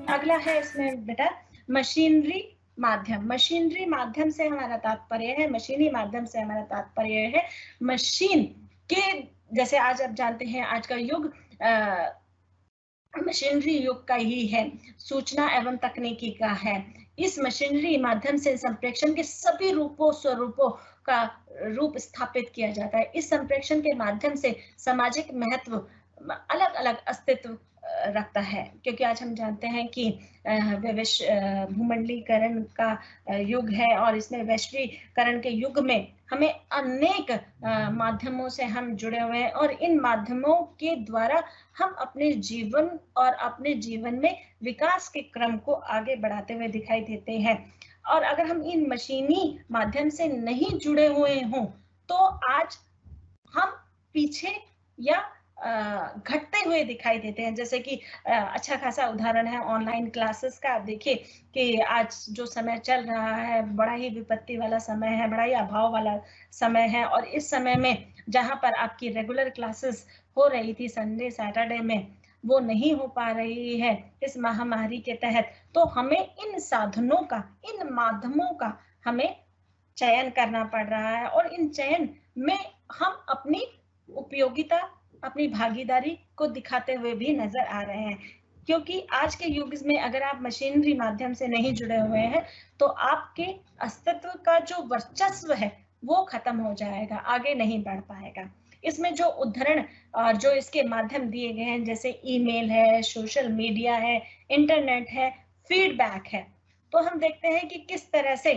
अगला है इसमें बेटा मशीनरी माध्यम। मशीनरी माध्यम से हमारा तात्पर्य है, मशीनी माध्यम से हमारा तात्पर्य है मशीन के, जैसे आज आप जानते हैं आज का युग मशीनरी युग का ही है, सूचना एवं तकनीकी का है। इस मशीनरी माध्यम से संप्रेषण के सभी रूपों स्वरूपों का रूप स्थापित किया जाता है। इस संप्रेषण के माध्यम से सामाजिक महत्व अलग अलग अस्तित्व रखता है, क्योंकि आज हम जानते हैं कि भूमंडलीकरण का युग है और इसमें वैश्वीकरण के युग में हमें अनेक माध्यमों से हम जुड़े हुए हैं और इन माध्यमों के द्वारा हम अपने जीवन और अपने जीवन में विकास के क्रम को आगे बढ़ाते हुए दिखाई देते हैं। और अगर हम इन मशीनी माध्यम से नहीं जुड़े हुए हों तो आज हम पीछे या घटते हुए दिखाई देते हैं। जैसे कि अच्छा खासा उदाहरण है ऑनलाइन क्लासेस का। आप देखिए कि आज जो समय चल रहा है बड़ा ही विपत्ति वाला समय है, बड़ा ही अभाव वाला समय है, और इस समय में जहां पर आपकी रेगुलर क्लासेस हो रही थी संडे सैटरडे में, वो नहीं हो पा रही है इस महामारी के तहत, तो हमें इन साधनों का, इन माध्यमों का हमें चयन करना पड़ रहा है और इन चयन में हम अपनी उपयोगिता, अपनी भागीदारी को दिखाते हुए भी नजर आ रहे हैं। क्योंकि आज के युग में अगर आप मशीनरी माध्यम से नहीं जुड़े हुए हैं तो आपके अस्तित्व का जो वर्चस्व है वो खत्म हो जाएगा, आगे नहीं बढ़ पाएगा। इसमें जो उदाहरण और जो इसके माध्यम दिए गए हैं जैसे ईमेल है, सोशल मीडिया है, इंटरनेट है, फीडबैक है, तो हम देखते हैं कि किस तरह से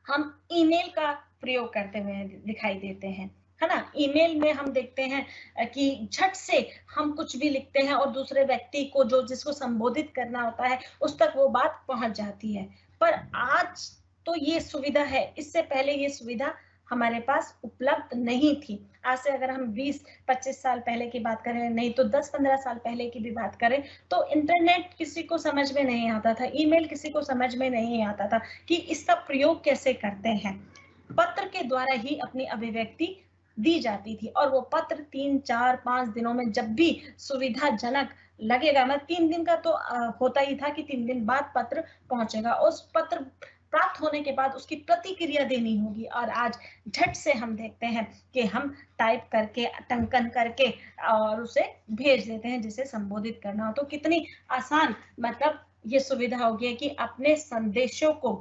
हम ईमेल का प्रयोग करते हुए दिखाई देते हैं, है ना। ईमेल में हम देखते हैं कि झट से हम कुछ भी लिखते हैं और दूसरे व्यक्ति को जो जिसको संबोधित करना होता है उस तक वो बात पहुंच जाती है। पर आज तो ये सुविधा है, इससे पहले ये सुविधा हमारे पास उपलब्ध नहीं थी। आज से अगर हम 20-25 साल पहले की बात करें, नहीं तो 10-15 साल पहले की भी बात करें, तो इंटरनेट किसी को समझ में नहीं आता था, ईमेल किसी को समझ में नहीं आता था कि इसका प्रयोग कैसे करते हैं। पत्र के द्वारा ही अपनी अभिव्यक्ति दी जाती थी और वो पत्र 3-4-5 दिनों में जब भी सुविधाजनक लगेगा, मैं 3 दिन का तो होता ही था कि 3 दिन बाद पत्र पहुंचेगा, उस पत्र प्राप्त होने के बाद उसकी प्रतिक्रिया देनी होगी। और आज झट से हम देखते हैं कि हम टाइप करके, टंकन करके और उसे भेज देते हैं जिसे संबोधित करना हो। तो कितनी आसान मतलब ये सुविधा हो गई है कि अपने संदेशों को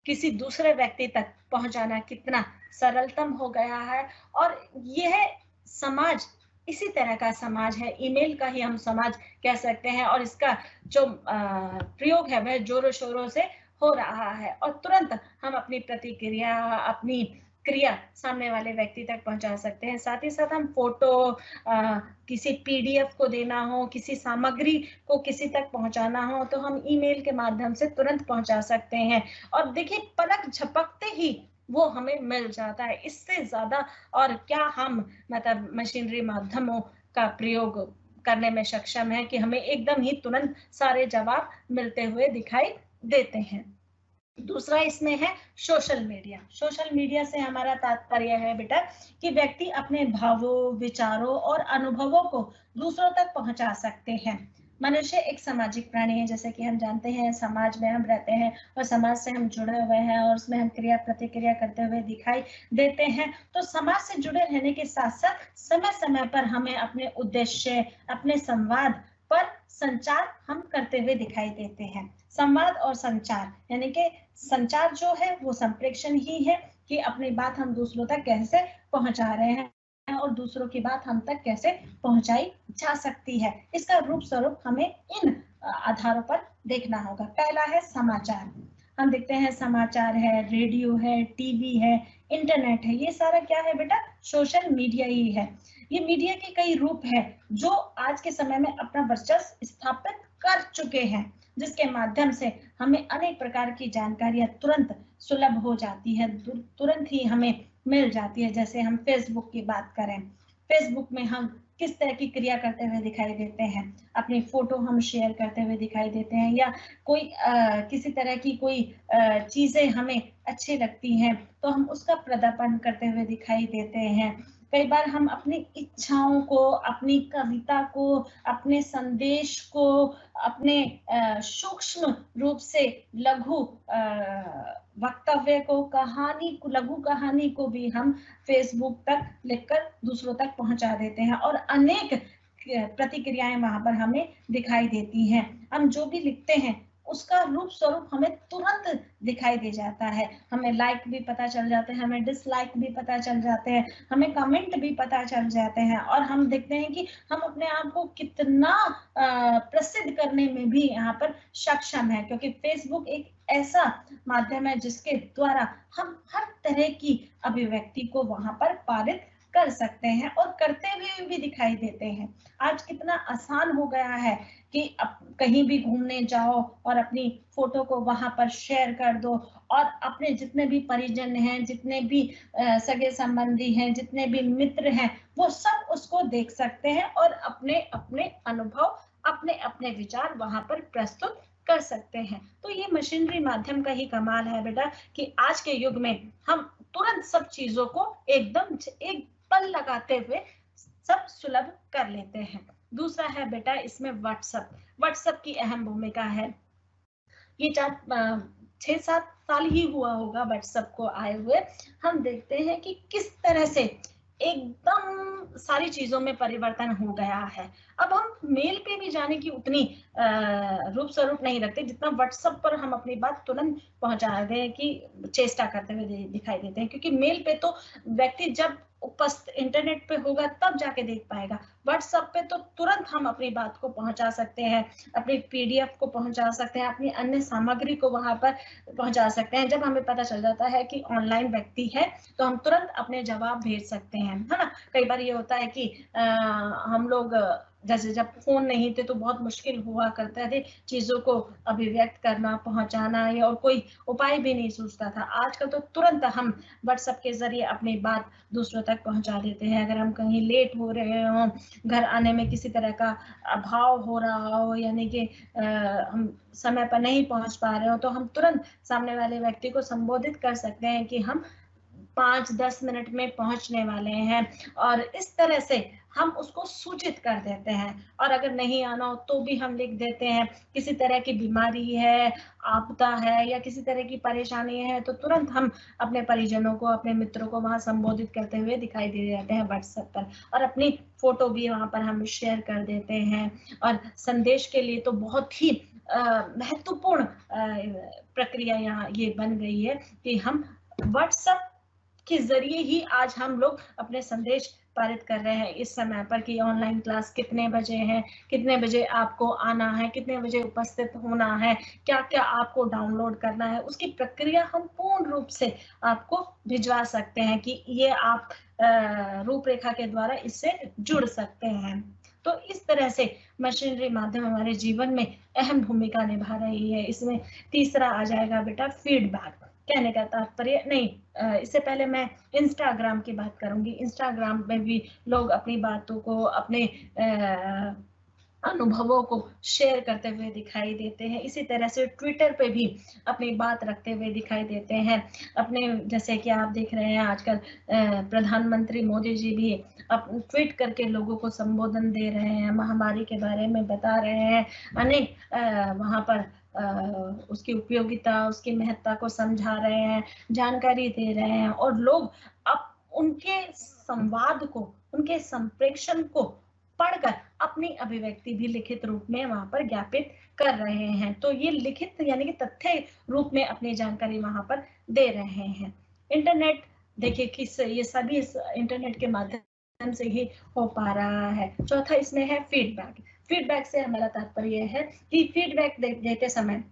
किसी दूसरे व्यक्ति तक पहुंचाना कितना सरलतम हो गया है। और यह समाज इसी तरह का समाज है, ईमेल का ही हम समाज कह सकते हैं, और इसका जो प्रयोग है वह जोरों शोरों से हो रहा है और तुरंत हम अपनी प्रतिक्रिया, अपनी क्रिया सामने वाले व्यक्ति तक पहुंचा सकते हैं। साथ ही साथ हम फोटो, किसी पीडीएफ को देना हो, किसी सामग्री को किसी तक पहुंचाना हो तो हम ईमेल के माध्यम से तुरंत पहुंचा सकते हैं और देखिए पलक झपकते ही वो हमें मिल जाता है। इससे ज्यादा और क्या हम मतलब मशीनरी माध्यमों का प्रयोग करने में सक्षम है कि हमें एकदम ही तुरंत सारे जवाब मिलते हुए दिखाई देते हैं। दूसरा इसमें है सोशल मीडिया। सोशल मीडिया से हमारा तात्पर्य है बेटा कि व्यक्ति अपने भावों, विचारों और अनुभवों को दूसरों तक पहुंचा सकते हैं। मनुष्य एक सामाजिक प्राणी है, जैसे कि हम जानते हैं समाज में हम रहते हैं और समाज से हम जुड़े हुए हैं और उसमें हम क्रिया प्रतिक्रिया करते हुए दिखाई देते हैं। तो समाज से जुड़े रहने के साथ साथ समय समय पर हमें अपने उद्देश्य, अपने संवाद पर संचार हम करते हुए दिखाई देते हैं। संवाद और संचार यानी कि संचार जो है वो संप्रेषण ही है कि अपनी बात हम दूसरों तक कैसे पहुंचा रहे हैं और दूसरों की बात हम तक कैसे पहुंचाई जा सकती है। इसका रूप स्वरूप हमें इन आधारों पर देखना होगा। पहला है समाचार। हम देखते हैं समाचार है, रेडियो है, टीवी है, इंटरनेट है, ये सारा क्या है बेटा? सोशल मीडिया ही है। ये मीडिया के कई रूप है जो आज के समय में अपना वर्चस्व स्थापित कर चुके हैं, जिसके माध्यम से हमें अनेक प्रकार की जानकारियां तुरंत सुलभ हो जाती है, तुरंत ही हमें मिल जाती है। जैसे हम फेसबुक की बात करें, फेसबुक में हम किस तरह की क्रिया करते हुए दिखाई देते हैं। अपनी फोटो हम शेयर करते हुए दिखाई देते हैं, या कोई किसी तरह की कोई चीजें हमें अच्छी लगती हैं तो हम उसका प्रदर्शन करते हुए दिखाई देते हैं। कई बार हम अपनी इच्छाओं को, अपनी कविता को, अपने संदेश को, अपने सूक्ष्म रूप से लघु वक्तव्य को, लघु कहानी को भी हम फेसबुक तक लिखकर दूसरों तक पहुंचा देते हैं और अनेक प्रतिक्रियाएं वहां पर हमें दिखाई देती हैं। हम जो भी लिखते हैं उसका रूप स्वरूप हमें तुरंत दिखाई दे जाता है। हमें लाइक भी पता चल जाते हैं, हमें डिसलाइक भी पता चल जाते हैं, हमें कमेंट भी पता चल जाते हैं, और हम देखते हैं कि हम अपने आप को कितना प्रसिद्ध करने में भी यहाँ पर सक्षम है, क्योंकि फेसबुक एक ऐसा माध्यम है जिसके द्वारा हम हर तरह की अभिव्यक्ति को वहां पर पारित कर सकते हैं और करते हुए भी दिखाई देते हैं। आज कितना आसान हो गया है कि कहीं भी घूमने जाओ और अपनी फोटो को वहां पर शेयर कर दो, और अपने जितने भी परिजन हैं, जितने भी सगे संबंधी हैं, जितने भी मित्र हैं, वो सब उसको देख सकते हैं और अपने अपने अनुभव, अपने अपने विचार वहां पर प्रस्तुत कर सकते हैं। तो ये मशीनरी माध्यम का ही कमाल है बेटा, कि आज के युग में हम तुरंत सब चीजों को एकदम एक पल लगाते हुए सब सुलभ कर लेते हैं। दूसरा है बेटा इसमें व्हाट्सएप की अहम भूमिका है। ये 6-7 साल ही हुआ होगा व्हाट्सएप को आए हुए। हम देखते हैं कि किस तरह से एकदम सारी चीजों में परिवर्तन हो गया है। अब हम मेल पे भी जाने की उतनी रूप स्वरूप नहीं रखते जितना व्हाट्सएप पर हम अपनी बात तुरंत पहुंचा दें की चेष्टा करते हुए दिखाई देते हैं, क्योंकि मेल पे तो व्यक्ति जब उपस्थित इंटरनेट पे होगा तब जाके देख पाएगा। व्हाट्सएप पे तो तुरंत हम अपनी बात को पहुंचा सकते हैं, अपनी पीडीएफ को पहुंचा सकते हैं, अपनी अन्य सामग्री को वहां पर पहुंचा सकते हैं। जब हमें पता चल जाता है कि ऑनलाइन व्यक्ति है तो हम तुरंत अपने जवाब भेज सकते हैं, है ना। कई बार ये होता है कि हम लोग जैसे जब फोन नहीं थे तो बहुत मुश्किल हुआ करता थे चीजों को अभिव्यक्त करना, पहुंचाना, और कोई उपाय भी नहीं सूझता था। आजकल तो तुरंत हम व्हाट्सएप के जरिए अपनी बात दूसरों तक पहुंचा देते हैं। अगर हम कहीं लेट हो रहे हो, घर आने में किसी तरह का अभाव हो रहा हो, यानी कि हम समय पर नहीं पहुंच पा रहे हो, तो हम तुरंत सामने वाले व्यक्ति को संबोधित कर सकते हैं कि हम 5-10 मिनट में पहुंचने वाले हैं, और इस तरह से हम उसको सूचित कर देते हैं। और अगर नहीं आना हो तो भी हम लिख देते हैं, किसी तरह की बीमारी है, आपदा है, या किसी तरह की परेशानी है, तो तुरंत हम अपने परिजनों को, अपने मित्रों को वहां संबोधित करते हुए दिखाई दे जाते हैं व्हाट्सएप पर, और अपनी फोटो भी वहां पर हम शेयर कर देते हैं। और संदेश के लिए तो बहुत ही महत्वपूर्ण प्रक्रिया यहाँ ये बन गई है कि हम व्हाट्सएप के जरिए ही आज हम लोग अपने संदेश पारित कर रहे हैं इस समय पर, कि ऑनलाइन क्लास कितने बजे है, कितने बजे आपको आना है, कितने बजे उपस्थित होना है, क्या क्या आपको डाउनलोड करना है, उसकी प्रक्रिया हम पूर्ण रूप से आपको भिजवा सकते हैं कि ये आप रूपरेखा के द्वारा इससे जुड़ सकते हैं। तो इस तरह से मशीनरी माध्यम हमारे जीवन में अहम भूमिका निभा रही है। इसमें तीसरा आ जाएगा बेटा फीडबैक। कहने का तात्पर्य नहीं, इससे पहले मैं इंस्टाग्राम की बात करूंगी। इंस्टाग्राम में भी लोग अपनी बातों को, अपने अनुभवों को शेयर करते हुए दिखाई देते हैं। इसी तरह से ट्विटर पे भी अपनी बात रखते हुए दिखाई देते हैं। अपने जैसे कि आप देख रहे हैं आजकल प्रधानमंत्री मोदी जी भी ट्वीट करके लोगों को संबोधन दे रहे हैं, महामारी के बारे में बता रहे हैं, अनेक वहां पर उसकी उपयोगिता, उसकी महत्ता को समझा रहे हैं, जानकारी दे रहे हैं, और लोग अब उनके संवाद को, उनके संप्रेषण को पढ़कर अपनी अभिव्यक्ति भी लिखित रूप में वहां पर ज्ञापित कर रहे हैं। तो ये लिखित यानी कि तथ्य रूप में अपनी जानकारी वहां पर दे रहे हैं। इंटरनेट देखिए कि ये सभी इंटरनेट के माध्यम से ही हो पा रहा है। चौथा इसमें है फीडबैक। फीडबैक से हमारा तात्पर्य है कि फीडबैक देते समय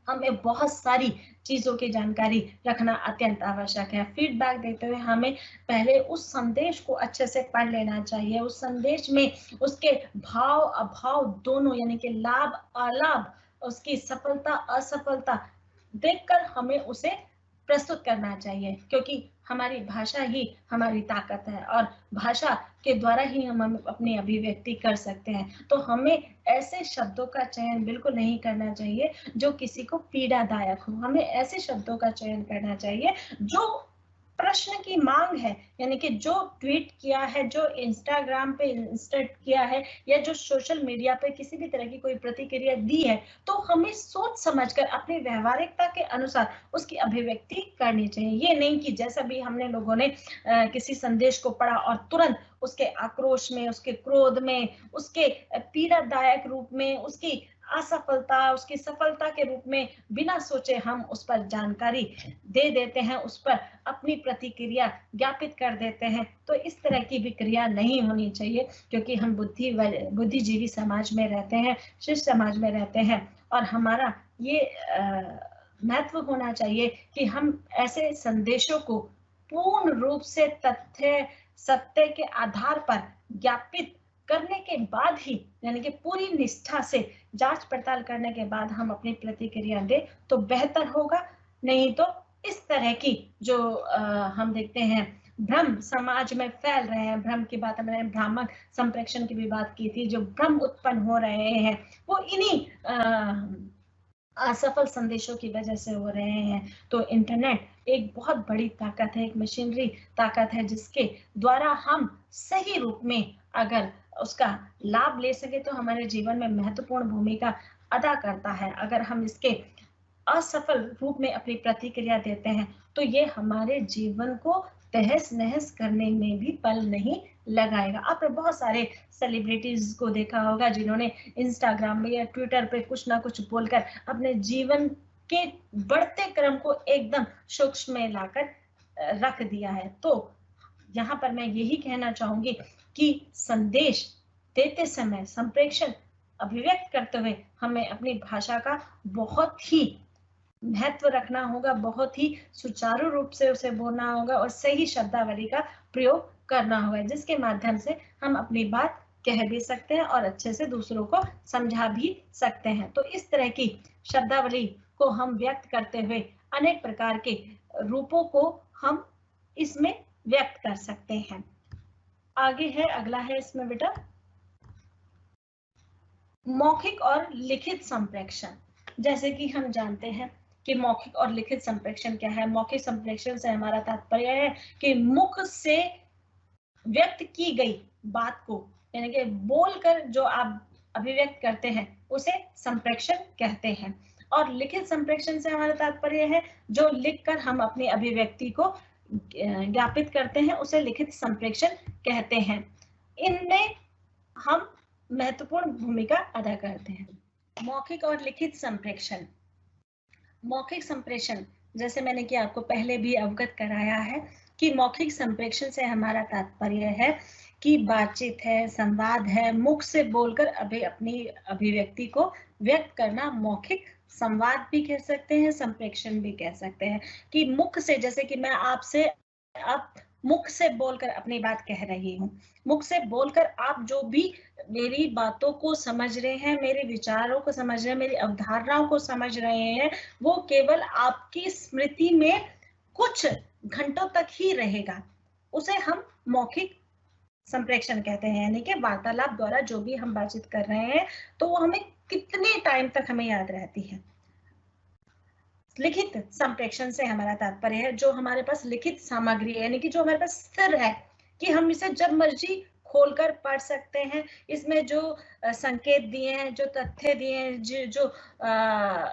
हमें बहुत सारी चीजों की जानकारी रखना अत्यंत आवश्यक है। फीडबैक देते हुए हमें पहले उस संदेश को अच्छे से पढ़ लेना चाहिए। उस संदेश में उसके भाव अभाव दोनों, यानी कि लाभ अलाभ, उसकी सफलता असफलता देखकर हमें उसे प्रस्तुत करना चाहिए, क्योंकि हमारी भाषा ही हमारी ताकत है और भाषा के द्वारा ही हम अपनी अभिव्यक्ति कर सकते हैं। तो हमें ऐसे शब्दों का चयन बिल्कुल नहीं करना चाहिए जो किसी को पीड़ादायक हो। हमें ऐसे शब्दों का चयन करना चाहिए जो प्रश्न की मांग है, यानी कि जो ट्वीट किया है, जो इंस्टाग्राम पे इंस्टेट किया है या जो सोशल मीडिया पे किसी भी तरह की कोई प्रतिक्रिया दी है, तो हमें सोच समझकर अपनी व्यवहारिकता के अनुसार उसकी अभिव्यक्ति करनी चाहिए। ये नहीं कि जैसा भी हमने लोगों ने किसी संदेश को पढ़ा और तुरंत उसके आक्रोश में, उसके क्रोध में, उसके पीड़ादायक रूप में, उसकी असफलता, उसकी सफलता के रूप में बिना सोचे हम उस पर जानकारी दे देते हैं, उस पर अपनी प्रतिक्रिया ज्ञापित कर देते हैं। तो इस तरह की भी क्रिया नहीं होनी चाहिए, क्योंकि हम बुद्धिजीवी समाज में रहते हैं, शिष्ट समाज में रहते हैं और हमारा ये महत्व होना चाहिए कि हम ऐसे संदेशों को पूर्ण रूप से तथ्य सत्य के आधार पर ज्ञापित करने के बाद ही, यानी कि पूरी निष्ठा से जांच पड़ताल करने के बाद हम अपनी प्रतिक्रिया दें तो बेहतर होगा। नहीं तो इस तरह की जो हम देखते हैं भ्रम समाज में फैल रहे हैं, भ्रम की बात हमने भ्रामक संप्रेषण की भी बात की थी, जो भ्रम उत्पन्न हो रहे हैं वो इन्हीं असफल संदेशों की वजह से हो रहे हैं। तो इंटरनेट एक बहुत बड़ी ताकत है, एक मशीनरी ताकत है जिसके द्वारा हम सही रूप में अगर उसका लाभ ले सके तो हमारे जीवन में महत्वपूर्ण भूमिका अदा करता है। अगर हम इसके असफल रूप में अपनी प्रतिक्रिया देते हैं तो ये हमारे जीवन को तहस नहस करने में भी पल नहीं लगाएगा। आपने बहुत सारे सेलिब्रिटीज को देखा होगा जिन्होंने इंस्टाग्राम में या ट्विटर पे कुछ ना कुछ बोलकर अपने जीवन के बढ़ते क्रम को एकदम सूक्ष्म में लाकर रख दिया है। तो यहाँ पर मैं यही कहना चाहूंगी कि संदेश देते समय, संप्रेषण अभिव्यक्त करते हुए हमें अपनी भाषा का बहुत ही महत्व रखना होगा, बहुत ही सुचारू रूप से उसे बोलना होगा और सही शब्दावली का प्रयोग करना होगा, जिसके माध्यम से हम अपनी बात कह भी सकते हैं और अच्छे से दूसरों को समझा भी सकते हैं। तो इस तरह की शब्दावली को हम व्यक्त करते हुए अनेक प्रकार के रूपों को हम इसमें व्यक्त कर सकते हैं। आगे है, अगला है इसमें बेटा मौखिक और लिखित संप्रेषण। जैसे कि हम जानते हैं कि मौखिक और लिखित संप्रेषण क्या है। मौखिक संप्रेषण से हमारा तात्पर्य है कि मुख से व्यक्त की गई बात को, यानी कि बोलकर जो आप अभिव्यक्त करते हैं उसे संप्रेषण कहते हैं। और लिखित संप्रेषण से हमारा तात्पर्य है जो लिखकर हम अपनी अभिव्यक्ति को ज्ञापित करते हैं उसे लिखित संप्रेषण कहते हैं। इनमें हम महत्वपूर्ण भूमिका अदा करते हैं। मौखिक और लिखित संप्रेषण। मौखिक संप्रेषण जैसे मैंने कि आपको पहले भी अवगत कराया है कि मौखिक संप्रेषण से हमारा तात्पर्य है कि बातचीत है, संवाद है, मुख से बोलकर अपनी अभिव्यक्ति को व्यक्त करना मौखिक संवाद भी कह सकते हैं, संप्रेषण भी कह सकते हैं। कि मुख से, जैसे कि मैं आपसे अब मुख से बोलकर अपनी बात कह रही हूँ, मुख से बोलकर आप जो भी मेरी बातों को समझ रहे हैं, मेरे विचारों को समझ रहे हैं, मेरी अवधारणाओं को समझ रहे हैं, वो केवल आपकी स्मृति में कुछ घंटों तक ही रहेगा। उसे हम मौखिक संप्रेषण कहते हैं, यानी कि वार्तालाप द्वारा जो भी हम बातचीत कर रहे हैं तो वो हमें कितने टाइम तक हमें याद रहती है। लिखित संप्रेषण से हमारा तात्पर्य है जो हमारे पास लिखित सामग्री है, यानी कि जो हमारे पास स्थिर है कि हम इसे जब मर्जी खोलकर पढ़ सकते हैं। इसमें जो संकेत दिए हैं, जो तथ्य दिए हैं, जो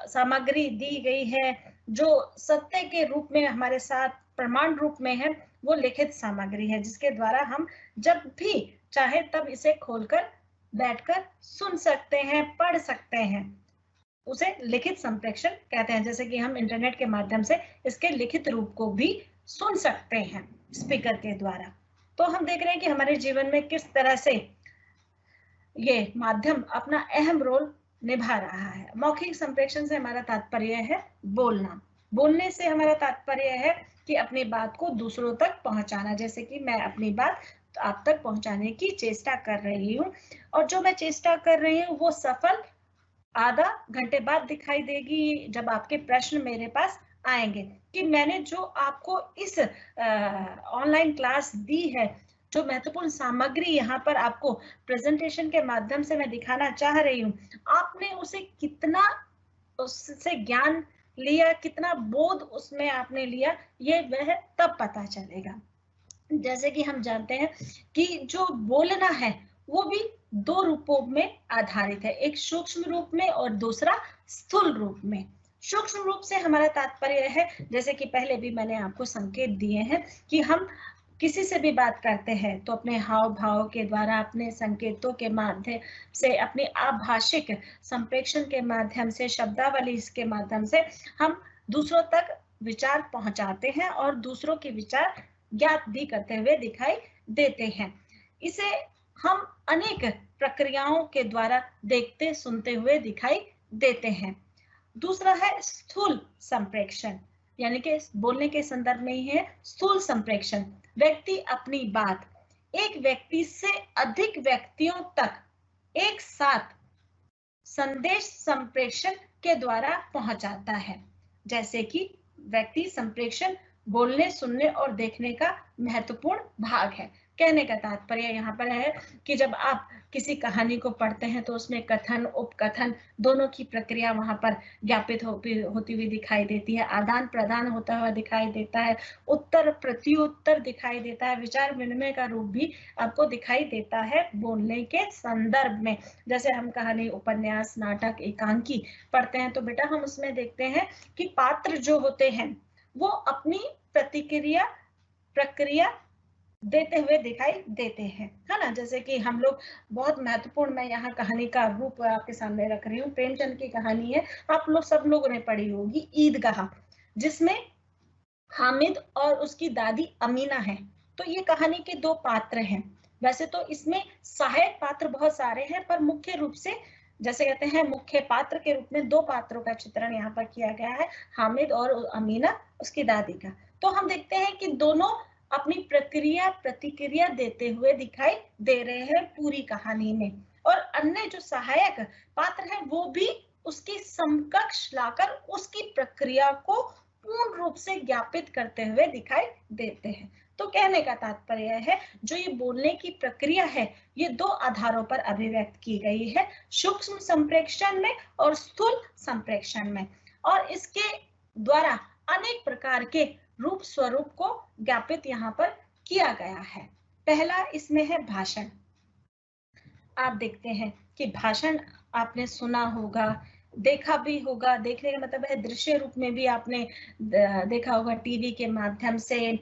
सामग्री दी गई है, जो सत्य के रूप में हमारे साथ प्रमाण रूप में है, वो लिखित सामग्री है जिसके द्वारा हम जब भी चाहे तब इसे खोलकर बैठकर सुन सकते हैं, पढ़ सकते हैं। उसे लिखित संप्रेषण कहते हैं। जैसे कि हम इंटरनेट के माध्यम से इसके लिखित रूप को भी सुन सकते हैं स्पीकर के द्वारा। तो हम देख रहे हैं कि हमारे जीवन में किस तरह से ये माध्यम अपना अहम रोल निभा रहा है। मौखिक संप्रेषण से हमारा तात्पर्य है बोलना। बोलने से हमारा तात्पर्य है कि अपनी बात को दूसरों तक पहुंचाना। जैसे कि मैं अपनी बात आप तक पहुंचाने की चेष्टा कर रही हूँ और जो मैं चेष्टा कर रही हूँ वो सफल आधा घंटे बाद दिखाई देगी जब आपके प्रश्न मेरे पास आएंगे कि मैंने जो आपको इस ऑनलाइन क्लास दी है, जो महत्वपूर्ण सामग्री यहाँ पर आपको प्रेजेंटेशन के माध्यम से मैं दिखाना चाह रही हूँ, आपने उसे कितना उससे ज्ञान लिया, कितना बोध उसमें आपने लिया, ये वह तब पता चलेगा। जैसे कि हम जानते हैं कि जो बोलना है वो भी दो रूपों में आधारित है, एक सूक्ष्म रूप में और दूसरा स्थूल रूप में। सूक्ष्म रूप से हमारा तात्पर्य है, जैसे कि पहले भी मैंने आपको संकेत दिए हैं कि हम किसी से भी बात करते हैं तो अपने हाव भाव के द्वारा, अपने संकेतों के माध्यम से, अपनी आभाषिक संप्रेषण के माध्यम से, शब्दावली के माध्यम से हम दूसरों तक विचार पहुंचाते हैं और दूसरों के विचार ज्ञात भी करते हुए दिखाई देते हैं। इसे हम अनेक प्रक्रियाओं के द्वारा देखते सुनते हुए दिखाई देते हैं। दूसरा है स्थूल संप्रेषण, यानी कि बोलने के संदर्भ में ही है स्थूल संप्रेषण। व्यक्ति अपनी बात एक व्यक्ति से अधिक व्यक्तियों तक एक साथ संदेश संप्रेषण के द्वारा पहुंचाता है। जैसे कि व्यक्ति संप्रेषण बोलने, सुनने और देखने का महत्वपूर्ण भाग है। कहने का तात्पर्य यहाँ पर है कि जब आप किसी कहानी को पढ़ते हैं तो उसमें कथन, उपकथन दोनों की प्रक्रिया वहां पर ज्ञापित होती हुई दिखाई देती है, आदान प्रदान होता हुआ दिखाई देता है, उत्तर प्रत्युत्तर दिखाई देता है, विचार विनिमय का रूप भी आपको दिखाई देता है बोलने के संदर्भ में। जैसे हम कहानी, उपन्यास, नाटक, एकांकी पढ़ते हैं तो बेटा हम उसमें देखते हैं कि पात्र जो होते हैं वो अपनी प्रतिक्रिया प्रक्रिया देते हुए दिखाई देते हैं, है ना। जैसे कि हम लोग बहुत महत्वपूर्ण, मैं यहाँ कहानी का रूप आपके सामने रख रही हूँ, प्रेमचंद की कहानी है, आप लोग सब लोगों ने पढ़ी होगी, ईदगाह, जिसमें हामिद और उसकी दादी अमीना है। तो ये कहानी के दो पात्र हैं। वैसे तो इसमें सहायक पात्र बहुत सारे हैं, पर मुख्य रूप से, जैसे कहते हैं, मुख्य पात्र के रूप में दो पात्रों का चित्रण यहाँ पर किया गया है, हामिद और अमीना उसकी दादी का। तो हम देखते हैं कि दोनों अपनी प्रक्रिया प्रतिक्रिया देते हुए दिखाई दे रहे हैं पूरी कहानी में, और अन्य जो सहायक पात्र है वो भी उसकी समकक्ष लाकर उसकी प्रक्रिया को पूर्ण रूप से ज्ञापित करते हुए दिखाई देते हैं। तो कहने का तात्पर्य है, जो ये बोलने की प्रक्रिया है ये दो आधारों पर अभिव्यक्त की गई है, सूक्ष्म संप्रेषण में और स्थूल संप्रेषण में, और इसके द्वारा अनेक प्रकार के रूप स्वरूप को ज्ञापित यहाँ पर किया गया है। पहला इसमें है भाषण। आप देखते हैं कि भाषण आपने सुना होगा, देखा भी होगा, देखने का मतलब है दृश्य रूप में भी आपने देखा होगा, टीवी के माध्यम से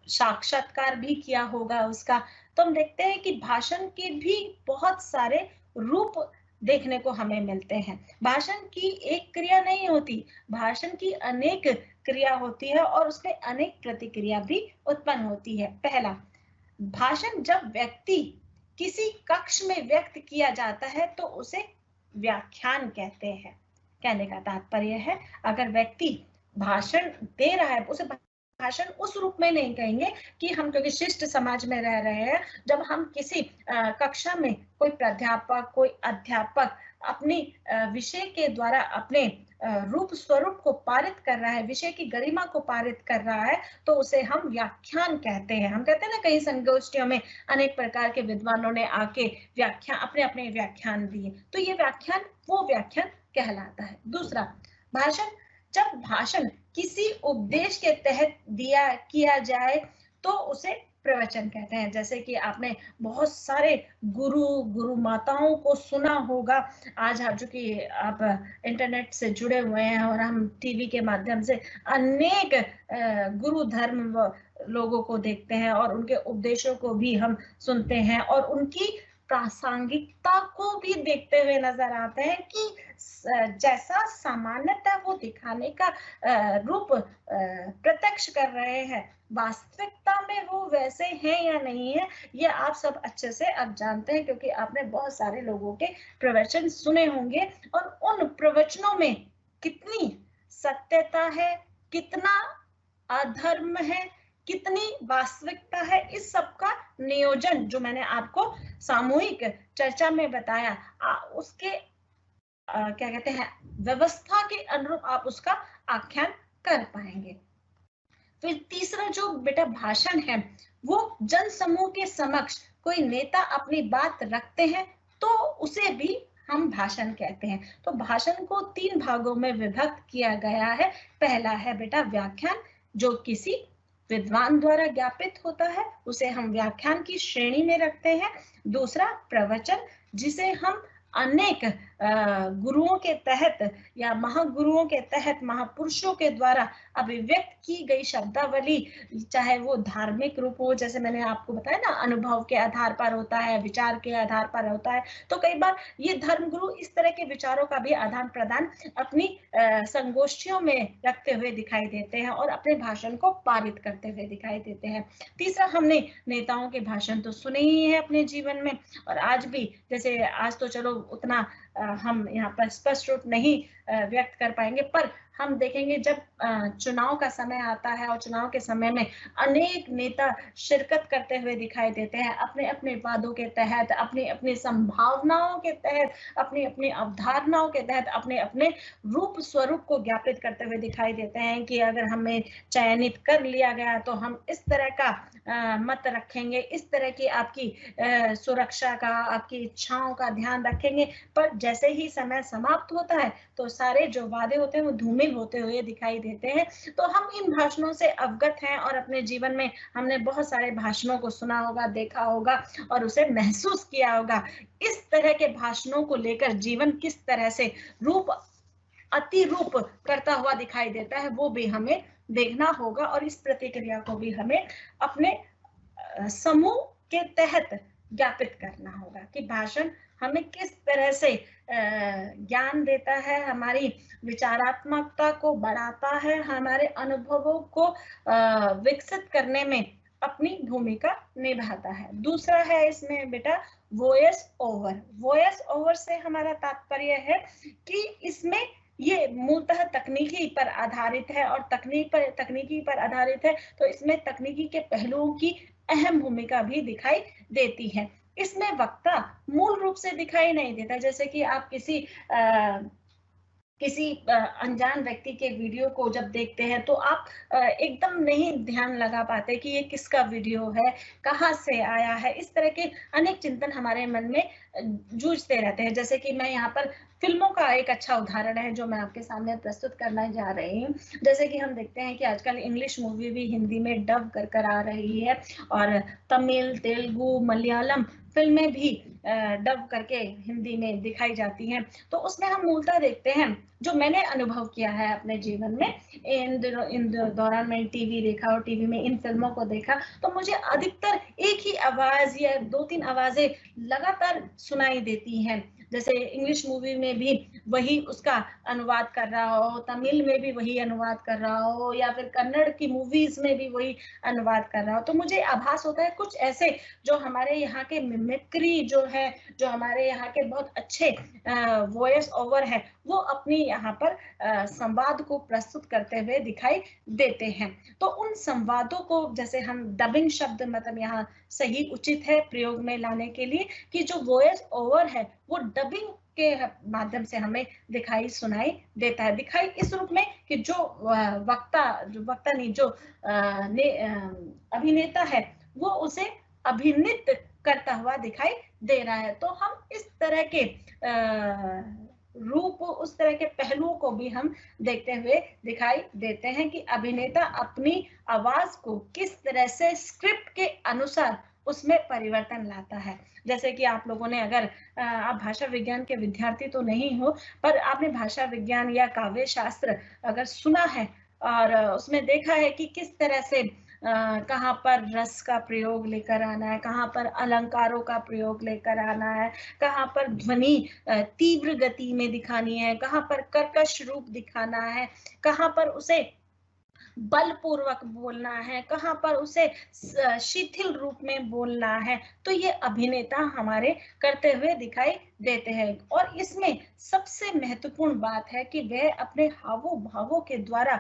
साक्षात्कार भी किया होगा उसका। तो हम देखते हैं कि भाषण के भी बहुत सारे रूप देखने को हमें मिलते हैं। भाषण की एक क्रिया नहीं होती, भाषण की अनेक क्रिया होती है और उसमें अनेक प्रतिक्रिया भी उत्पन्न होती है। पहला, भाषण जब व्यक्ति किसी कक्ष में व्यक्त किया जाता है तो उसे व्याख्यान कहते हैं। कहने का तात्पर्य है, अगर व्यक्ति भाषण दे रहा है, उसे भाषण उस रूप में नहीं कहेंगे कि हम क्योंकि शिष्ट समाज में रह रहे हैं, जब हम किसी कक्षा में कोई प्राध्यापक, कोई अध्यापक अपनी विषय के द्वारा अपने रूप स्वरूप को पारित कर रहा है, विषय की गरिमा को पारित कर रहा है, तो उसे हम व्याख्यान कहते हैं। हम कहते हैं ना, कई संगोष्ठियों में अनेक प्रकार के विद्वानों ने आके व्याख्यान, अपने अपने व्याख्यान दिए, तो ये व्याख्यान वो व्याख्यान कहलाता है। दूसरा, भाषण, जब भाषण किसी उपदेश के तहत दिया किया जाए तो उसे प्रवचन कहते हैं। जैसे कि आपने बहुत सारे गुरु माताओं को सुना होगा। आज आप, जो कि आप इंटरनेट से जुड़े हुए हैं और हम टीवी के माध्यम से अनेक गुरु धर्म लोगों को देखते हैं और उनके उपदेशों को भी हम सुनते हैं और उनकी प्रासंगिकता को भी देखते हुए नजर आते हैं कि जैसा सामान्यतः वो दिखाने का रूप प्रत्यक्ष कर रहे हैं, वास्तविकता में वो वैसे हैं या नहीं है, ये आप सब अच्छे से अब जानते हैं, क्योंकि आपने बहुत सारे लोगों के प्रवचन सुने होंगे और उन प्रवचनों में कितनी सत्यता है, कितना अधर्म है, कितनी वास्तविकता है, इस सब का नियोजन जो मैंने आपको सामूहिक चर्चा में बताया, उसके क्या कहते हैं, व्यवस्था के अनुरूप आप उसका आख्यान कर पाएंगे। फिर तीसरा जो बेटा भाषण है, वो जन समूह के समक्ष कोई नेता अपनी बात रखते हैं तो उसे भी हम भाषण कहते हैं। तो भाषण को 3 भागों में विभक्त किया गया है। पहला है बेटा व्याख्यान, जो किसी विद्वान द्वारा ज्ञापित होता है, उसे हम व्याख्यान की श्रेणी में रखते हैं। दूसरा प्रवचन, जिसे हम अनेक गुरुओं के तहत या महागुरुओं के तहत महापुरुषों के द्वारा अभिव्यक्त की गई शब्दावली, चाहे वो धार्मिक रूप हो, जैसे मैंने आपको बताया ना, अनुभव के आधार पर होता है, विचार के आधार पर होता है, तो कई बार ये धर्मगुरु इस तरह के विचारों का भी आदान प्रदान अपनी संगोष्ठियों में रखते हुए दिखाई देते हैं और अपने भाषण को पारित करते हुए दिखाई देते हैं। तीसरा, हमने नेताओं के भाषण तो सुने ही है अपने जीवन में, और आज भी, जैसे आज तो चलो उतना हम यहाँ पर स्पष्ट रूप नहीं व्यक्त कर पाएंगे, पर हम देखेंगे जब चुनाव का समय आता है और चुनाव के समय में अनेक नेता शिरकत करते हुए दिखाई देते हैं, अपने अपने वादों के तहत, अपनी अपनी संभावनाओं के तहत, अपनी अपनी अवधारणाओं के तहत अपने अपने रूप स्वरूप को ज्ञापित करते हुए दिखाई देते हैं कि अगर हमें चयनित कर लिया गया तो हम इस तरह का मत रखेंगे, इस तरह की आपकी सुरक्षा का, आपकी इच्छाओं का ध्यान रखेंगे। पर जैसे ही समय समाप्त होता है तो सारे जो वादे होते हैं वो धूमिल होते हुए दिखाई देते हैं। तो हम इन भाषणों से अवगत हैं और अपने जीवन में हमने बहुत सारे भाषणों को सुना होगा, देखा होगा और उसे महसूस किया होगा। इस तरह के भाषणों को लेकर जीवन किस तरह से रूप अतिरूप करता हुआ दिखाई देता है, वो भी हमें देखना होगा और इस प्रतिक्रिया को भी हमें अपने समूह के तहत ज्ञापित करना होगा कि भाषण हमें किस तरह से ज्ञान देता है, हमारी विचारात्मकता को बढ़ाता है, हमारे अनुभवों को विकसित करने में अपनी भूमिका निभाता है। दूसरा है इसमें बेटा वॉइस ओवर। वॉइस ओवर से हमारा तात्पर्य है कि इसमें ये मूलतः तकनीकी पर आधारित है और तकनीकी पर आधारित है तो इसमें तकनीकी के पहलुओं की अहम भूमिका भी दिखाई देती है। इसमें वक्ता मूल रूप से दिखाई नहीं देता, जैसे कि आप किसी अनजान व्यक्ति के वीडियो को जब देखते हैं तो आप एकदम नहीं ध्यान लगा पाते कि ये किसका वीडियो है, कहाँ से आया है। इस तरह के अनेक चिंतन हमारे मन में जूझते रहते हैं। जैसे कि मैं यहाँ पर फिल्मों का एक अच्छा उदाहरण है जो मैं आपके सामने प्रस्तुत करना जा रही हूँ। जैसे कि हम देखते हैं कि आजकल इंग्लिश मूवी भी हिंदी में डब कर आ रही है और तमिल, तेलुगु, मलयालम फिल्में भी डब करके हिंदी में दिखाई जाती हैं। तो उसमें हम मूलतः देखते हैं, जो मैंने अनुभव किया है अपने जीवन में, इन दौरान मैंने टीवी देखा और टीवी में इन फिल्मों को देखा तो मुझे अधिकतर एक ही आवाज या 2-3 आवाजें लगातार सुनाई देती हैं। जैसे इंग्लिश मूवी में भी वही उसका अनुवाद कर रहा हो, तमिल में भी वही अनुवाद कर रहा हो, या फिर कन्नड़ की मूवीज में भी वही अनुवाद कर रहा हो, तो मुझे आभास होता है कुछ ऐसे जो हमारे यहाँ के मिमिक्री जो है, जो हमारे यहाँ के बहुत अच्छे वॉइस ओवर है, वो अपनी यहाँ पर संवाद को प्रस्तुत करते हुए दिखाई देते हैं। तो उन संवादों को जैसे हम डबिंग शब्द मतलब यहाँ सही उचित है प्रयोग में लाने के लिए कि जो वॉइस ओवर है वो डबिंग के माध्यम से हमें दिखाई सुनाई देता है। दिखाई इस रूप में कि जो वक्ता नहीं, जो अभिनेता है वो उसे अभिनीत करता हुआ दिखाई दे रहा है। तो हम इस तरह के रूप, उस तरह के पहलुओं को भी हम देखते हुए दिखाई देते हैं कि अभिनेता अपनी आवाज को किस तरह से स्क्रिप्ट के अनुसार उसमें परिवर्तन लाता है। जैसे कि आप लोगों ने, अगर आप भाषा विज्ञान के विद्यार्थी तो नहीं हो, पर आपने भाषा विज्ञान या काव्य शास्त्र अगर सुना है और उसमें देखा है कि किस तरह से कहाँ पर रस का प्रयोग लेकर आना है, कहाँ पर अलंकारों का प्रयोग लेकर आना है, कहाँ पर ध्वनि तीव्र गति में दिखानी है, कहाँ पर कर्कश रूप दिखाना है, कहाँ पर उसे बलपूर्वक बोलना है, कहाँ पर उसे शिथिल रूप में बोलना है। तो ये अभिनेता हमारे करते हुए दिखाई देते हैं और इसमें सबसे महत्वपूर्ण बात है कि वह अपने हावों भावों के द्वारा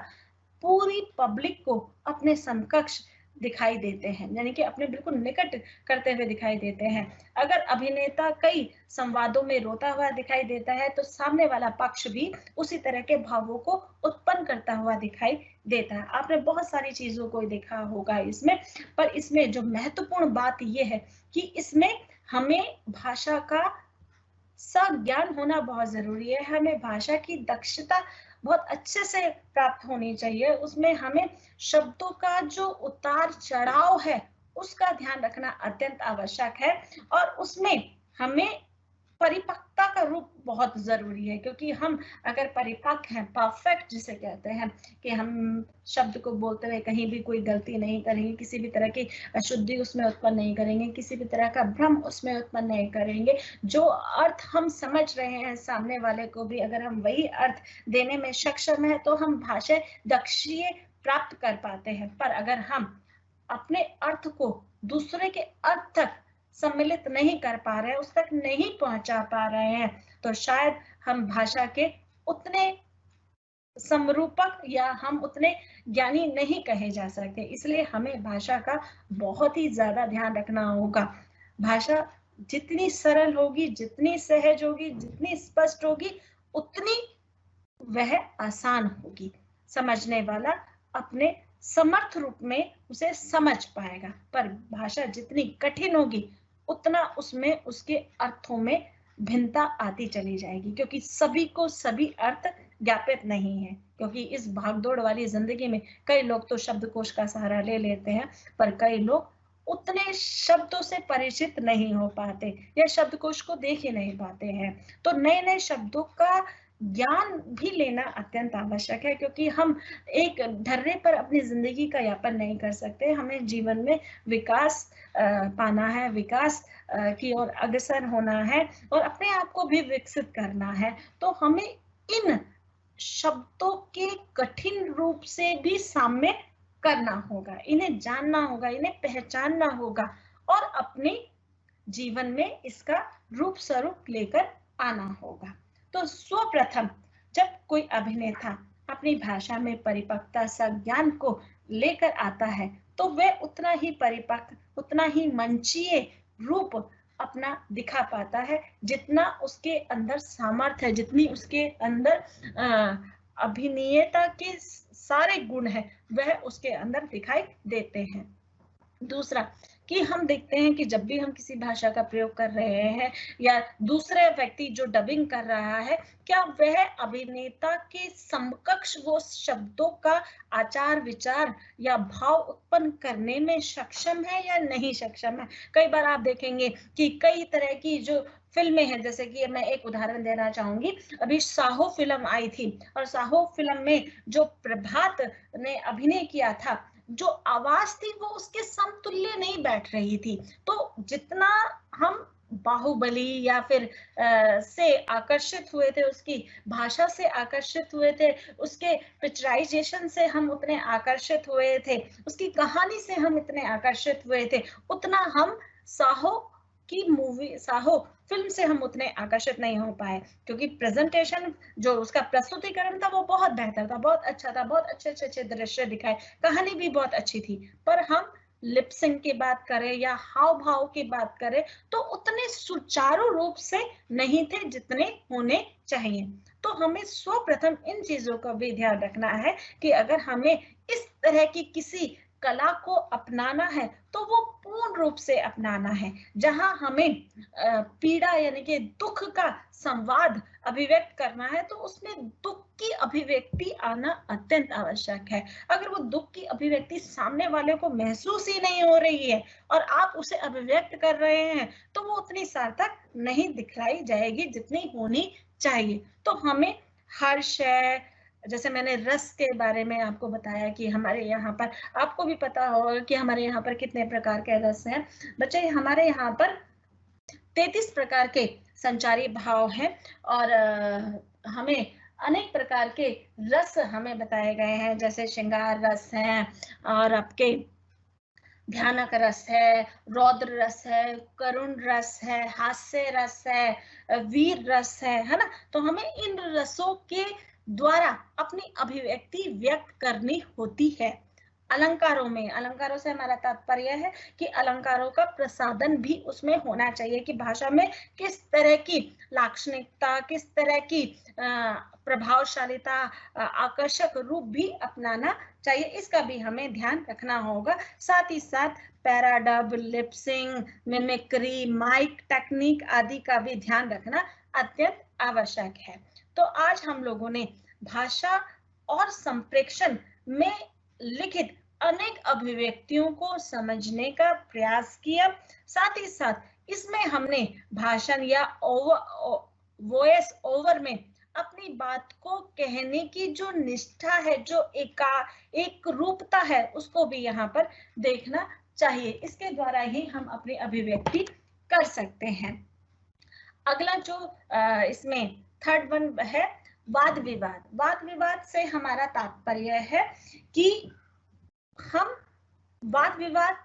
पूरी पब्लिक को अपने समकक्ष दिखाई देते हैं, यानी कि अपने बिल्कुल निकट करते हुए दिखाई देते हैं। अगर अभिनेता कई संवादों में रोता हुआ दिखाई देता है तो सामने वाला पक्ष भी उसी तरह के भावों को उत्पन्न करता हुआ दिखाई देता है। आपने बहुत सारी चीजों को देखा होगा इसमें, पर इसमें जो महत्वपूर्ण बात यह है कि इसमें हमें भाषा का ज्ञान होना बहुत जरूरी है। हमें भाषा की दक्षता बहुत अच्छे से प्राप्त होनी चाहिए। उसमें हमें शब्दों का जो उतार चढ़ाव है उसका ध्यान रखना अत्यंत आवश्यक है, और उसमें हमें परिपक्वता का रूप बहुत जरूरी है, क्योंकि हम अगर परिपक्व हैं, परफेक्ट जिसे कहते हैं, कि हम शब्द को बोलते हुए कहीं भी कोई गलती नहीं करेंगे, किसी भी तरह की अशुद्धि उसमें उत्पन्न नहीं करेंगे, किसी भी तरह का भ्रम उसमें उत्पन्न नहीं करेंगे, जो अर्थ हम समझ रहे हैं सामने वाले को भी अगर हम वही अर्थ देने में सक्षम है तो हम भाषा दक्षीय प्राप्त कर पाते हैं। पर अगर हम अपने अर्थ को दूसरे के अर्थ तक सम्मिलित नहीं कर पा रहे हैं, उस तक नहीं पहुंचा पा रहे हैं, तो शायद हम भाषा के उतने समरूपक या हम उतने ज्ञानी नहीं कहे जा सकते। इसलिए हमें भाषा का बहुत ही ज्यादा ध्यान रखना होगा। भाषा जितनी सरल होगी, जितनी सहज होगी, जितनी स्पष्ट होगी, उतनी वह आसान होगी। समझने वाला अपने समर्थ रूप में उसे समझ पाएगा। पर भाषा जितनी कठिन होगी उतना उसमें उसके अर्थों में भिन्नता आती चली जाएगी, क्योंकि सभी को सभी अर्थ ज्ञापित नहीं है। क्योंकि इस भागदौड़ वाली जिंदगी में कई लोग तो शब्दकोश का सहारा ले लेते हैं, पर कई लोग उतने शब्दों से परिचित नहीं हो पाते या शब्दकोश को देख ही नहीं पाते हैं। तो नए नए शब्दों का ज्ञान भी लेना अत्यंत आवश्यक है, क्योंकि हम एक ढर्रे पर अपनी जिंदगी का यापन नहीं कर सकते। हमें जीवन में विकास पाना है, विकास की ओर अग्रसर होना है और अपने आप को भी विकसित करना है। तो हमें इन शब्दों के कठिन रूप से भी सामने करना होगा, इन्हें जानना होगा, इन्हें पहचानना होगा और अपने जीवन में इसका रूप स्वरूप लेकर आना होगा। तो सर्वप्रथम जब कोई अभिनेता अपनी भाषा में परिपक्वता संज्ञान को लेकर आता है तो वह उतना ही परिपक्व, उतना ही मंचीय रूप अपना दिखा पाता है जितना उसके अंदर सामर्थ्य है, जितनी उसके अंदर अभिनेता के सारे गुण हैं वह उसके अंदर दिखाई देते हैं। दूसरा कि हम देखते हैं कि जब भी हम किसी भाषा का प्रयोग कर रहे हैं या दूसरे व्यक्ति जो डबिंग कर रहा है, क्या वह अभिनेता के समकक्ष वो शब्दों का आचार विचार या भाव उत्पन्न करने में सक्षम है या नहीं सक्षम है। कई बार आप देखेंगे कि कई तरह की जो फिल्में हैं, जैसे कि मैं एक उदाहरण देना चाहूंगी, अभी साहो फिल्म आई थी और साहो फिल्म में जो प्रभात ने अभिनय किया था, जो आवाज थी वो उसके समतुल्य नहीं बैठ रही थी। तो जितना हम बाहुबली या फिर से आकर्षित हुए थे, उसकी भाषा से आकर्षित हुए थे, उसके पिक्चराइजेशन से हम उतने आकर्षित हुए थे, उसकी कहानी से हम इतने आकर्षित हुए थे, उतना हम साहो की मूवी, साहो फिल्म से हम उतने आकर्षित नहीं हो पाए, क्योंकि प्रेजेंटेशन जो उसका प्रस्तुतिकरण था वो बहुत बेहतर था, बहुत अच्छा था, बहुत अच्छे अच्छे दृश्य दिखाए, कहानी भी बहुत अच्छी थी। पर हम लिप सिंक की बात करें या हाव भाव की बात करें तो उतने सुचारू रूप से नहीं थे जितने होने चाहिए। तो हमें सर्वप्रथम इन चीजों का भी ध्यान रखना है कि अगर हमें इस तरह की किसी कला को अपनाना है तो वो पूर्ण रूप से अपनाना है, जहां हमें पीड़ा यानी कि दुख का संवाद अभिव्यक्त करना है तो उसमें दुख की अभिव्यक्ति आना अत्यंत आवश्यक है। अगर वो दुख की अभिव्यक्ति सामने वाले को महसूस ही नहीं हो रही है और आप उसे अभिव्यक्त कर रहे हैं तो वो उतनी सार्थक नहीं दिखलाई जाएगी जितनी होनी चाहिए। तो हमें हर्ष है, जैसे मैंने रस के बारे में आपको बताया कि हमारे यहाँ पर, आपको भी पता होगा कि हमारे यहाँ पर कितने प्रकार के रस हैं बच्चे। हमारे यहाँ पर 33 प्रकार के संचारी भाव हैं और हमें अनेक प्रकार के रस हमें बताए गए हैं, जैसे श्रृंगार रस है और आपके ध्यानक रस है, रौद्र रस है, करुण रस है, हास्य रस है, वीर रस है ना। तो हमें इन रसों के द्वारा अपनी अभिव्यक्ति व्यक्त करनी होती है। अलंकारों में, अलंकारों से हमारा तात्पर्य है कि अलंकारों का प्रसादन भी उसमें होना चाहिए कि भाषा में किस तरह की लाक्षणिकता, किस तरह की प्रभावशालीता, आकर्षक रूप भी अपनाना चाहिए, इसका भी हमें ध्यान रखना होगा। साथ ही साथ पैराडब, लिपसिंग, मिमिक्री, माइक टेक्निक आदि का भी ध्यान रखना अत्यंत आवश्यक है। तो आज हम लोगों ने भाषा और संप्रेषण में लिखित अनेक अभिव्यक्तियों को समझने का प्रयास किया। साथ ही साथ इसमें हमने भाषण या वॉइस ओवर में अपनी बात को कहने की जो निष्ठा है, जो एक रूपता है, उसको भी यहाँ पर देखना चाहिए। इसके द्वारा ही हम अपनी अभिव्यक्ति कर सकते हैं। अगला जो इसमें थर्ड वन है वाद विवाद। वाद विवाद से हमारा तात्पर्य है कि हम वाद विवाद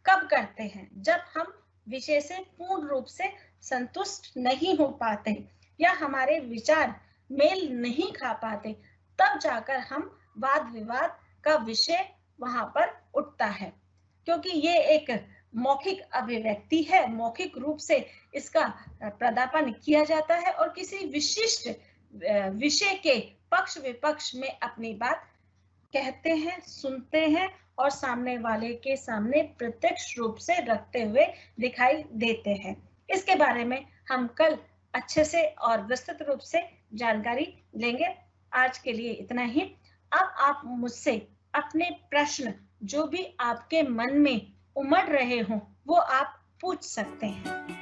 कब करते हैं, जब हम विषय से पूर्ण रूप से संतुष्ट नहीं हो पाते या हमारे विचार मेल नहीं खा पाते, तब जाकर हम वाद विवाद का विषय वहां पर उठता है। क्योंकि ये एक मौखिक अभिव्यक्ति है, मौखिक रूप से इसका प्रदापन किया जाता है और किसी विशिष्ट विषय के पक्ष विपक्ष में अपनी बात कहते हैं, सुनते हैं और सामने वाले के सामने प्रत्यक्ष रूप से रखते हुए दिखाई देते हैं। इसके बारे में हम कल अच्छे से और विस्तृत रूप से जानकारी लेंगे। आज के लिए इतना ही। अब आप मुझसे अपने प्रश्न जो भी आपके मन में उमड़ रहे हों वो आप पूछ सकते हैं।